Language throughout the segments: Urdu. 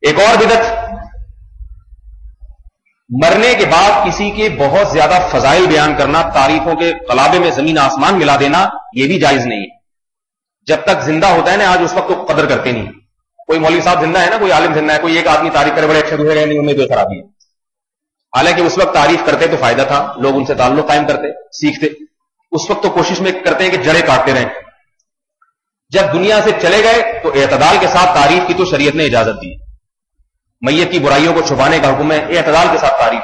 ایک اور بدعت، مرنے کے بعد کسی کے بہت زیادہ فضائل بیان کرنا، تعریفوں کے قلابے میں زمین آسمان ملا دینا، یہ بھی جائز نہیں ہے. جب تک زندہ ہوتا ہے نا، آج اس وقت تو قدر کرتے نہیں. کوئی مولوی صاحب زندہ ہے نا، کوئی عالم زندہ ہے، کوئی ایک آدمی تعریف کرے بڑے اچھے دوسرے نہیں، ان میں کوئی خرابی ہے. حالانکہ اس وقت تعریف کرتے تو فائدہ تھا، لوگ ان سے تعلق قائم کرتے، سیکھتے. اس وقت تو کوشش میں کرتے ہیں کہ جڑیں کاٹتے رہیں. جب دنیا سے چلے گئے تو اعتدال کے ساتھ تعریف کی تو شریعت نے اجازت دی. میت کی برائیوں کو چھپانے کا حکم ہے، اعتدال کے ساتھ تعریف.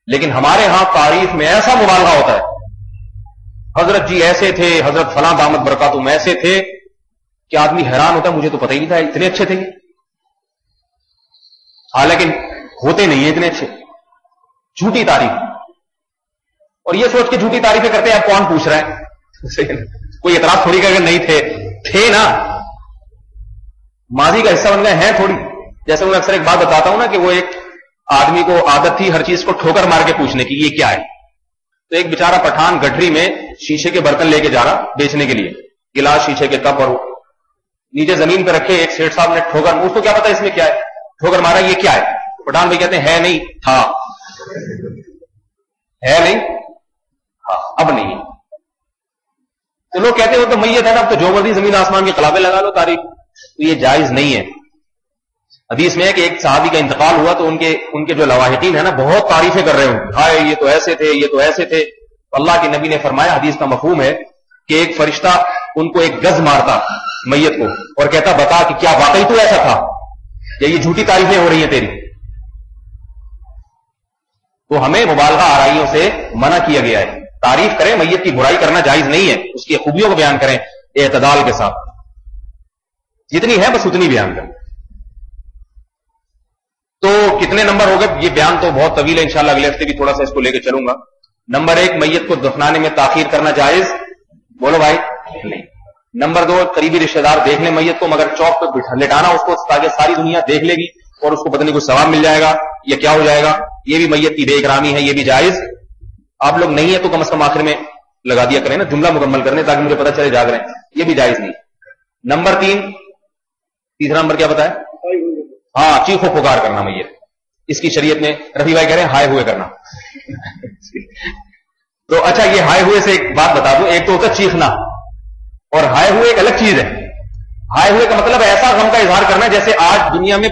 لیکن ہمارے ہاں تعریف میں ایسا مبالغہ ہوتا ہے، حضرت جی ایسے تھے، حضرت فلاں دامت برکاتہم ایسے تھے، کہ آدمی حیران ہوتا ہے، مجھے تو پتہ ہی نہیں تھا اتنے اچھے تھے. حالانکہ ہوتے نہیں ہیں اتنے اچھے. جھوٹی تعریف، اور یہ سوچ کے جھوٹی تعریفیں کرتے ہیں اب کون پوچھ رہا ہے. کوئی اعتراض تھوڑی کر کے نہیں تھے نا، ماضی کا حصہ بن گئے ہیں تھوڑی. جیسے میں اکثر ایک بات بتاتا ہوں نا کہ وہ ایک آدمی کو عادت تھی ہر چیز کو ٹھوکر مار کے پوچھنے کی یہ کیا ہے. تو ایک بیچارہ پٹھان گٹھری میں شیشے کے برتن لے کے جا رہا بیچنے کے لیے، گلاس، شیشے کے کپ، اور نیچے زمین پہ رکھے. ایک سیٹ صاحب نے ٹھوکر، اس کو کیا پتا اس میں کیا ہے، ٹھوکر مارا یہ کیا ہے. پٹھان بھائی کہتے ہیں ہے نہیں تھا، ہے نہیں ہاں اب نہیں. تو لوگ کہتے ہیں وہ تو میت ہے نا، اب تو جو مرضی زمین آسمان کے قلابے لگا لو تعریف. تو یہ جائز نہیں ہے. حدیث میں ہے کہ ایک صحابی کا انتقال ہوا تو ان کے جو لواحقین ہیں نا بہت تعریفیں کر رہے ہوں، ہائے یہ تو ایسے تھے، یہ تو ایسے تھے. اللہ کے نبی نے فرمایا، حدیث کا مفہوم ہے کہ ایک فرشتہ ان کو ایک گز مارتا میت کو اور کہتا بتا کہ کیا واقعی تو ایسا تھا یا یہ جھوٹی تعریفیں ہو رہی ہیں تیری. تو ہمیں مبالغہ آرائیوں سے منع کیا گیا ہے. تعریف کریں، میت کی برائی کرنا جائز نہیں ہے، اس کی خوبیوں کو بیان کریں اعتدال کے ساتھ، جتنی ہے بس اتنی بیان کریں. تو کتنے نمبر ہو گئے؟ یہ بیان تو بہت طویل ہے، انشاءاللہ اگلے ہفتے بھی تھوڑا سا اس کو لے کے چلوں گا. نمبر 1، میت کو دفنانے میں تاخیر کرنا جائز، بولو بھائی نہیں. نمبر 2، قریبی رشتہ دار دیکھ لیں میت کو، مگر چوک پہ لٹانا اس کو تاکہ ساری دنیا دیکھ لے گی اور اس کو پتہ نہیں کچھ ثواب مل جائے گا یا کیا ہو جائے گا. یہ بھی میت کی بے اکرامی ہے، یہ بھی جائز. آپ لوگ نہیں ہے تو کم از کم آخر میں لگا دیا کریں نا، جملہ مکمل کرنے تاکہ مجھے پتہ چلے جاگ رہے ہیں. یہ بھی جائز نہیں. نمبر 3، تیسرا نمبر کیا بتایا؟ ہاں، چیخو پکار کرنا میت. اس کی شریعت میں رفیع بھائی کہہ رہے ہیں ہائے ہوئے کرنا. تو اچھا، یہ ہائے ہوئے سے ایک بات بتا دوں. ایک تو ہوتا ہے چیخنا، اور ہائے ہوئے ایک الگ چیز ہے. ہائے ہوئے کا مطلب ایسا غم کا اظہار کرنا جیسے آج دنیا میں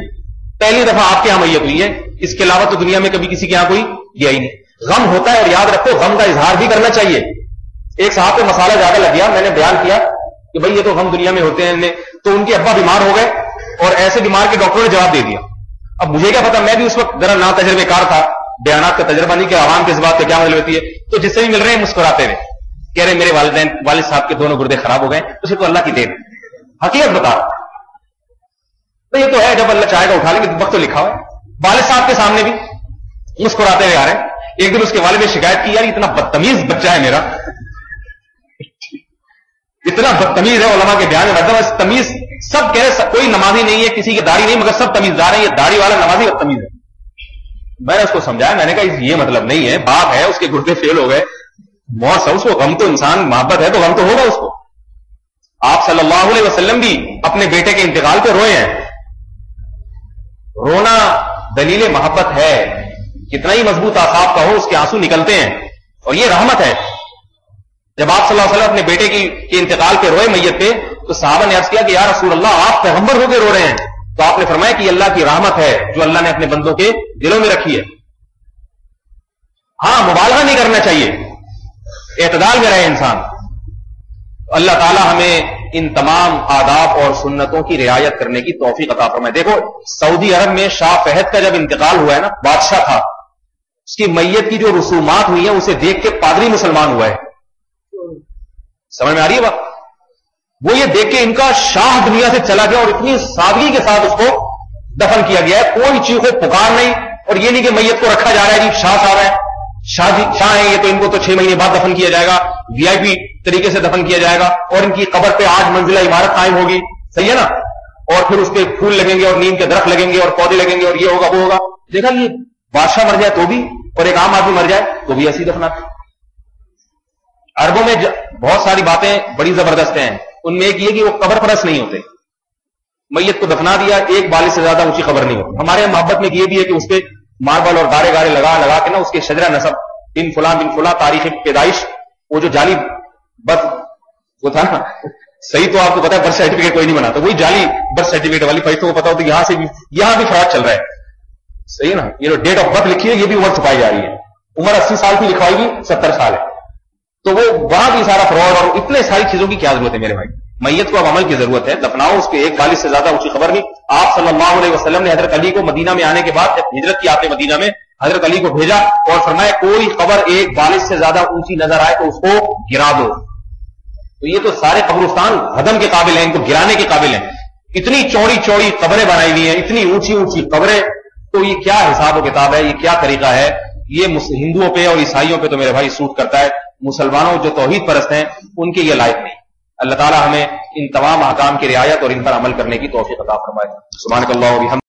پہلی دفعہ آپ کے یہاں میت ہوئی ہے، اس کے علاوہ تو دنیا میں کبھی کسی کے یہاں کوئی گیا ہی نہیں. غم ہوتا ہے، اور یاد رکھو غم کا اظہار بھی کرنا چاہیے. ایک صاحب پہ مسئلہ زیادہ لگ گیا، میں نے بیان کیا کہ بھئی یہ تو غم دنیا میں ہوتے ہیں. تو ان کے ابا بیمار ہو گئے اور ایسے بیمار کے ڈاکٹروں نے جواب دے دیا. اب مجھے کیا پتا، میں بھی اس وقت ذرا نا تجربے کار تھا، بیانات کا تجربہ نہیں کہ عوام کے اس بات پہ کیا مطلب ہوتی ہے. تو جس سے بھی مل رہے ہیں مسکراتے ہوئے کہہ رہے ہیں میرے والد صاحب کے دونوں گردے خراب ہو گئے. اسے تو اللہ کی دین، حقیقت بتا. تو یہ تو ہے، جب اللہ چاہے گا اٹھا لیں گے. وقت تو لکھا ہوا ہے. والد صاحب کے سامنے بھی مسکراتے ہوئے آ رہے ہیں. ایک دن اس کے والد نے شکایت کی، یار اتنا بدتمیز بچہ ہے میرا، اتنا بدتمیز ہے. علماء کے بیان میں رہتا ہے تمیز. سب کہہ رہے کوئی نمازی نہیں ہے، کسی کی داڑھی نہیں، مگر سب تمیزدار ہیں. یہ داڑھی والا نمازی بدتمیز ہے. میں نے اس کو سمجھایا، میں نے کہا یہ مطلب نہیں ہے، باپ ہے، اس کے گردے فیل ہو گئے، موت ہے، اس کو غم تو انسان محبت ہے تو غم تو ہوگا اس کو. آپ صلی اللہ علیہ وسلم بھی اپنے بیٹے کے انتقال پہ روئے ہیں. رونا دلیل محبت ہے. کتنا ہی مضبوط اعصاب کا ہو، اس کے آنسو نکلتے ہیں، اور یہ رحمت ہے. جب آپ صلی اللہ علیہ وسلم اپنے بیٹے کے انتقال پہ روئے میت پہ، تو صحابہ نے عرض کیا کہ یا رسول اللہ آپ پیغمبر ہو کے رو رہے ہیں. تو آپ نے فرمایا کہ یہ اللہ کی رحمت ہے جو اللہ نے اپنے بندوں کے دلوں میں رکھی ہے. ہاں، مبالغہ نہیں کرنا چاہیے، اعتدال میں رہے انسان. اللہ تعالی ہمیں ان تمام آداب اور سنتوں کی رعایت کرنے کی توفیق عطا فرمائے. دیکھو، سعودی عرب میں شاہ فہد کا جب انتقال ہوا ہے نا، بادشاہ تھا، اس کی میت کی جو رسومات ہوئی ہیں اسے دیکھ کے پادری مسلمان ہوا ہے. سمجھ میں آ رہی ہے بات؟ وہ یہ دیکھ کے ان کا شاہ دنیا سے چلا گیا اور اتنی سادگی کے ساتھ اس کو دفن کیا گیا ہے. کوئی چیخو پکار نہیں، اور یہ نہیں کہ میت کو رکھا جا رہا ہے جی شاہ صاحب ہے، شاہ ہیں یہ تو ان کو تو 6 مہینے بعد دفن کیا جائے گا، وی آئی پی طریقے سے دفن کیا جائے گا، اور ان کی قبر پہ 8 منزلہ عمارت قائم ہوگی. صحیح ہے نا؟ اور پھر اس پہ پھول لگیں گے اور نیم کے درخت لگیں گے اور پودے لگیں گے اور یہ ہوگا وہ ہوگا. دیکھا، یہ بادشاہ مر جائے تو بھی اور ایک عام آدمی مر جائے تو بھی ایسی دفناتے. عربوں میں بہت ساری باتیں بڑی زبردست ہیں. ان میں ایک یہ کہ وہ قبر پرست نہیں ہوتے. میت کو دفنا دیا، ایک بالش سے زیادہ اونچی قبر نہیں ہوتی. ہمارے یہاں محبت میں یہ بھی ہے کہ اس پہ ماربل اور گارے گارے لگا کے نا اس کے شجرہ نسب بن فلاں تاریخ پیدائش، وہ جو جعلی برتھ وہ تھا نا، صحیح تو آپ کو پتا ہے برتھ سرٹیفکیٹ کوئی نہیں بناتا، وہی جعلی برتھ سرٹیفکیٹ والی فائد تو پتا ہوتا ہے یہاں بھی فراڈ چل رہا ہے. صحیح نا، یہ جو ڈیٹ آف برتھ لکھی ہے یہ بھی عمر چھپائی جا رہی ہے، عمر 80 سال کی لکھوائی گی 70 سال ہے، تو وہ وہاں بھی سارا فراڈ اور اتنے ساری چیزوں کی کیا ضرورت ہے میرے بھائی. میت کو اب عمل کی ضرورت ہے، دفناؤ اس کے ایک بالش سے زیادہ اونچی قبر نہیں. آپ صلی اللہ علیہ وسلم نے حضرت علی کو مدینہ میں آنے کے بعد جب ہجرت کی، آپ نے مدینہ میں حضرت علی کو بھیجا اور فرمایا کوئی قبر ایک بالش سے زیادہ اونچی نظر آئے تو اس کو گرا دو. تو یہ تو سارے قبرستان ہدم کے قابل ہیں، ان کو گرانے کے قابل ہیں. اتنی چوڑی چوڑی قبریں بنائی ہوئی ہیں، اتنی اونچی اونچی قبریں، تو یہ کیا حساب و کتاب ہے، یہ کیا طریقہ ہے؟ یہ ہندوؤں پہ اور عیسائیوں پہ تو میرے بھائی سوٹ کرتا ہے، مسلمانوں جو توحید پرست ہیں ان کے یہ لائق نہیں. اللہ تعالی ہمیں ان تمام احکام کی رعایت اور ان پر عمل کرنے کی توفیق عطا فرمائے. سبحانک اللہم و بحمدک.